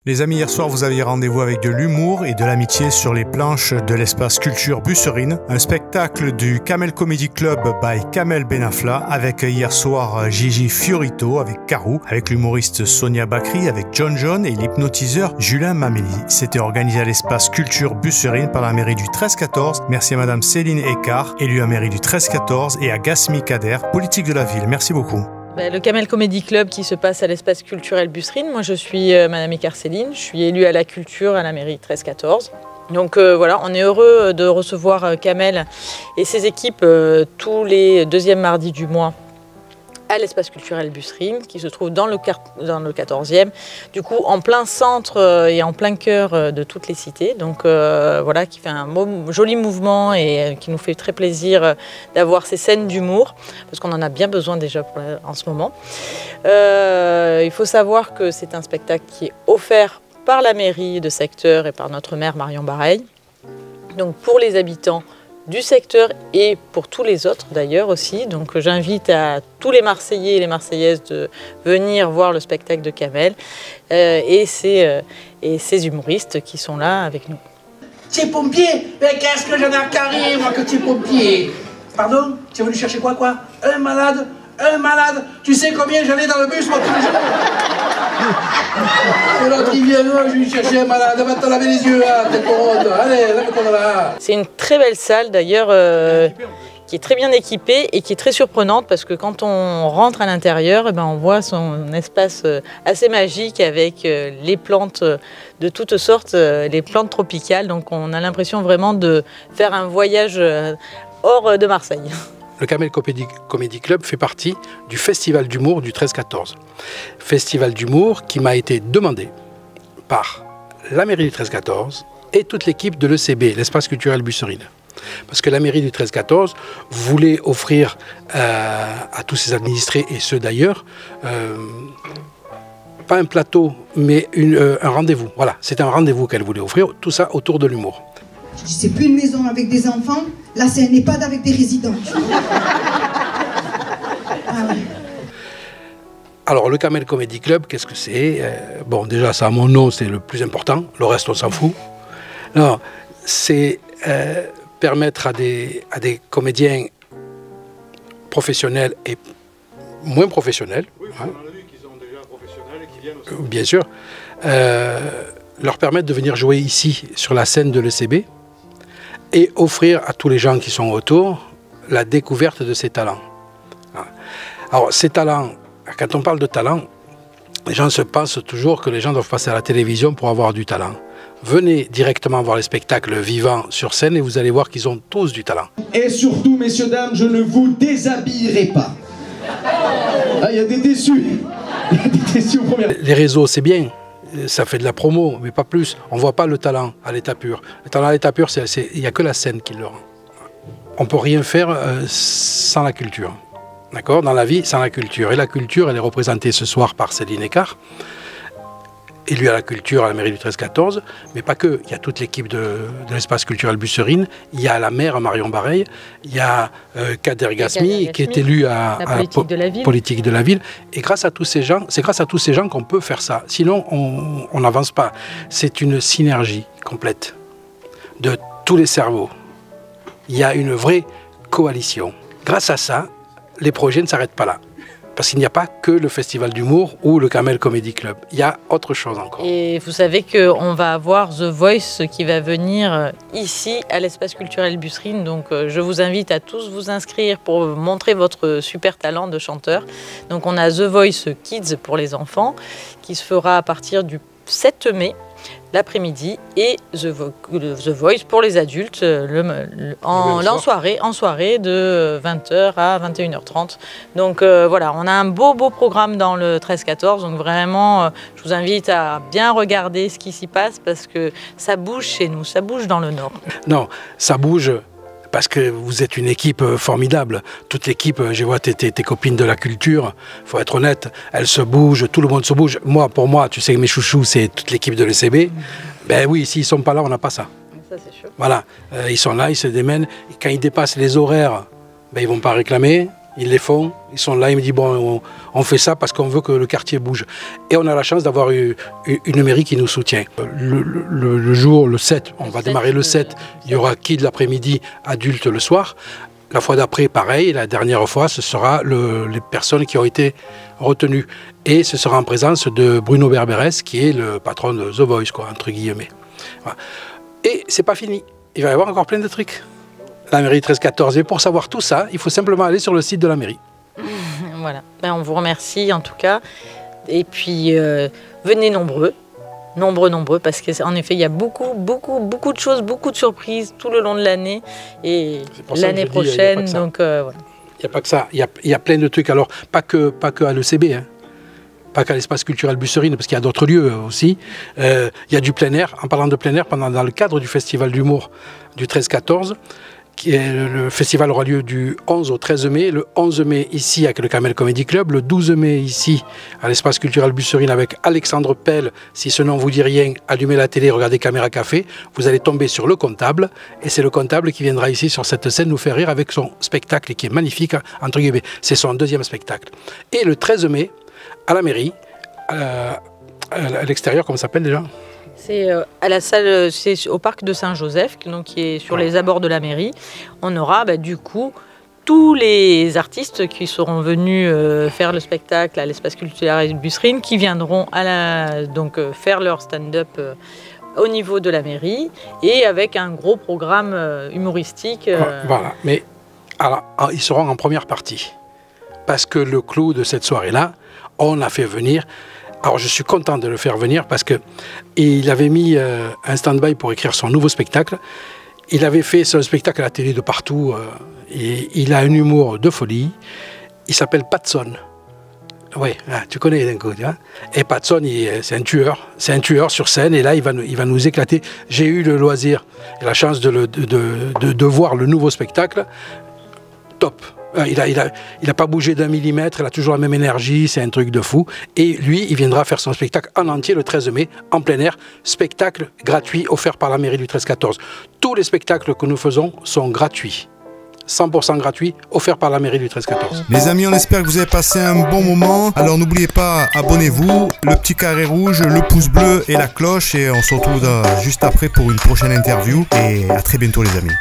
Les amis, hier soir, vous aviez rendez-vous avec de l'humour et de l'amitié sur les planches de l'espace culture Busserine, un spectacle du Kamel Comedy Club by Kamel Benafla, avec hier soir Gigi Fiorito avec Karou, avec l'humoriste Sonia Bakri, avec John John et l'hypnotiseur Julien Mameli. C'était organisé à l'espace culture Busserine par la mairie du 13-14. Merci à madame Céline Écart, élue à mairie du 13-14, et à Gasmi Kader, politique de la ville. Merci beaucoup. Le Kamel Comedy Club qui se passe à l'espace culturel Busserine. Moi je suis madame Écart Céline, je suis élue à la culture à la mairie 13-14. Donc voilà, on est heureux de recevoir Kamel et ses équipes tous les deuxièmes mardis du mois à l'espace culturel Busserine qui se trouve dans le 14e, du coup en plein centre et en plein cœur de toutes les cités. Donc voilà, qui fait un joli mouvement et qui nous fait très plaisir d'avoir ces scènes d'humour, parce qu'on en a bien besoin déjà en ce moment. Il faut savoir que c'est un spectacle qui est offert par la mairie de secteur et par notre maire Marion Bareil. Donc pour les habitants du secteur et pour tous les autres d'ailleurs aussi. Donc j'invite à tous les Marseillais et les Marseillaises de venir voir le spectacle de Kamel et ces humoristes qui sont là avec nous. Tu es pompier? Mais qu'est-ce que j'en ai à carrer, moi, que tu es pompier? Pardon? Tu es venu chercher quoi? Un malade? Un malade? Tu sais combien j'en ai dans le bus, moi, tous les jours? Et l'autre, il vient, je vais lui chercher un malade, va te laver les yeux, là, t'es coronne. Allez, lève-toi là. C'est une très belle salle, d'ailleurs, qui est très bien équipée et qui est très surprenante, parce que quand on rentre à l'intérieur, on voit son espace assez magique avec les plantes de toutes sortes, les plantes tropicales. Donc on a l'impression vraiment de faire un voyage hors de Marseille. Le Kamel Comedy Club fait partie du Festival d'humour du 13-14. Festival d'humour qui m'a été demandé par la mairie du 13-14 et toute l'équipe de l'ECB, l'espace culturel Busserine. Parce que la mairie du 13-14 voulait offrir à tous ses administrés, et ceux d'ailleurs, pas un plateau, mais un rendez-vous. Voilà, c'était un rendez-vous qu'elle voulait offrir, tout ça autour de l'humour. C'est plus une maison avec des enfants, là c'est un EHPAD avec des résidents. Ah ouais. Alors le Kamel Comedy Club, qu'est-ce que c'est? Bon, déjà ça a mon nom, c'est le plus important, le reste on s'en fout. Non, c'est permettre à des comédiens professionnels et moins professionnels, oui, on a vu qu'ils sont déjà professionnels et qui viennent aussi. Bien sûr, leur permettre de venir jouer ici sur la scène de l'ECB et offrir à tous les gens qui sont autour la découverte de ces talents. Alors ces talents, quand on parle de talent, les gens se pensent toujours que les gens doivent passer à la télévision pour avoir du talent. Venez directement voir les spectacles vivants sur scène et vous allez voir qu'ils ont tous du talent. Et surtout, messieurs, dames, je ne vous déshabillerai pas. Ah, il y a des déçus. Il y a des déçus aux premières. Les réseaux, c'est bien. Ça fait de la promo, mais pas plus. On ne voit pas le talent à l'état pur. Le talent à l'état pur, il n'y a que la scène qui le rend. On ne peut rien faire sans la culture. D'accord? Dans la vie, sans la culture. Et la culture, elle est représentée ce soir par Céline Écart, élue à la culture à la mairie du 13-14, mais pas que. Il y a toute l'équipe de l'espace culturel Busserine, il y a la maire Marion Bareil, il y a Kader Gasmi qui est élu à la politique de la ville. Et grâce à tous ces gens, c'est grâce à tous ces gens qu'on peut faire ça. Sinon, on n'avance pas. C'est une synergie complète de tous les cerveaux. Il y a une vraie coalition. Grâce à ça, les projets ne s'arrêtent pas là. Parce qu'il n'y a pas que le Festival d'humour ou le Kamel Comedy Club. Il y a autre chose encore. Et vous savez qu'on va avoir The Voice qui va venir ici à l'espace culturel Busserine. Donc je vous invite à tous vous inscrire pour montrer votre super talent de chanteur. Donc on a The Voice Kids pour les enfants qui se fera à partir du 7 mai l'après-midi, et The Voice pour les adultes en soirée de 20h à 21h30. Donc voilà, on a un beau programme dans le 13-14, donc vraiment je vous invite à bien regarder ce qui s'y passe, parce que ça bouge chez nous, ça bouge dans le Nord. Non, ça bouge parce que vous êtes une équipe formidable. Toute l'équipe, je vois tes copines de la culture, il faut être honnête, elles se bougent, tout le monde se bouge. Moi, pour moi, tu sais que mes chouchous, c'est toute l'équipe de l'ECB. Ben oui, s'ils ne sont pas là, on n'a pas ça. Ça, c'est sûr. Voilà, ils sont là, ils se démènent. Et quand ils dépassent les horaires, ben, ils ne vont pas réclamer. Ils les font, ils sont là, ils me disent bon, on fait ça parce qu'on veut que le quartier bouge. Et on a la chance d'avoir une mairie qui nous soutient. Le jour, le 7, on va démarrer le 7, il y aura kids l'après-midi, adultes le soir. La fois d'après, pareil, la dernière fois, ce sera les personnes qui ont été retenues. Et ce sera en présence de Bruno Berberès, qui est le patron de The Voice, quoi, entre guillemets. Voilà. Et c'est pas fini, il va y avoir encore plein de trucs. La mairie 13-14. Et pour savoir tout ça, il faut simplement aller sur le site de la mairie. Voilà. Ben, on vous remercie en tout cas. Et puis, venez nombreux. Nombreux, parce qu'en effet, il y a beaucoup de choses, beaucoup de surprises tout le long de l'année. Et l'année prochaine, donc voilà. Il n'y a pas que ça. Il y a plein de trucs. Alors, pas que à l'ECB, hein. Pas qu'à l'espace culturel Busserine, parce qu'il y a d'autres lieux aussi. Il y a du plein air. En parlant de plein air, dans le cadre du festival d'humour du 13-14, le festival aura lieu du 11 au 13 mai. Le 11 mai ici avec le Camel Comedy Club. Le 12 mai ici à l'espace culturel Busserine avec Alexandre Pelle. Si ce nom vous dit rien, allumez la télé, regardez Caméra Café. Vous allez tomber sur le comptable. Et c'est le comptable qui viendra ici sur cette scène nous faire rire avec son spectacle qui est magnifique, entre guillemets. C'est son deuxième spectacle. Et le 13 mai, à la mairie, à l'extérieur, comment ça s'appelle déjà ? C'est à la salle, c'est au parc de Saint-Joseph, donc qui est sur les abords de la mairie. On aura du coup tous les artistes qui seront venus faire le spectacle à l'espace culturel Busserine, qui viendront donc faire leur stand-up au niveau de la mairie et avec un gros programme humoristique. Voilà, mais alors, ils seront en première partie parce que le clou de cette soirée-là, on a fait venir. Alors je suis content de le faire venir parce qu'il avait mis un stand-by pour écrire son nouveau spectacle. Il avait fait son spectacle à la télé de partout. Et il a un humour de folie. Il s'appelle Patson. Oui, tu connais d'un coup. Hein. Et Patson, c'est un tueur. C'est un tueur sur scène. Et là, il va nous éclater. J'ai eu le loisir et la chance de voir le nouveau spectacle. Top. Il a pas bougé d'un millimètre, il a toujours la même énergie, c'est un truc de fou. Et lui, il viendra faire son spectacle en entier le 13 mai, en plein air, spectacle gratuit offert par la mairie du 13-14. Tous les spectacles que nous faisons sont gratuits. 100% gratuit, offert par la mairie du 13-14. Les amis, on espère que vous avez passé un bon moment. Alors n'oubliez pas, abonnez-vous, le petit carré rouge, le pouce bleu et la cloche. Et on se retrouve juste après pour une prochaine interview. Et à très bientôt les amis.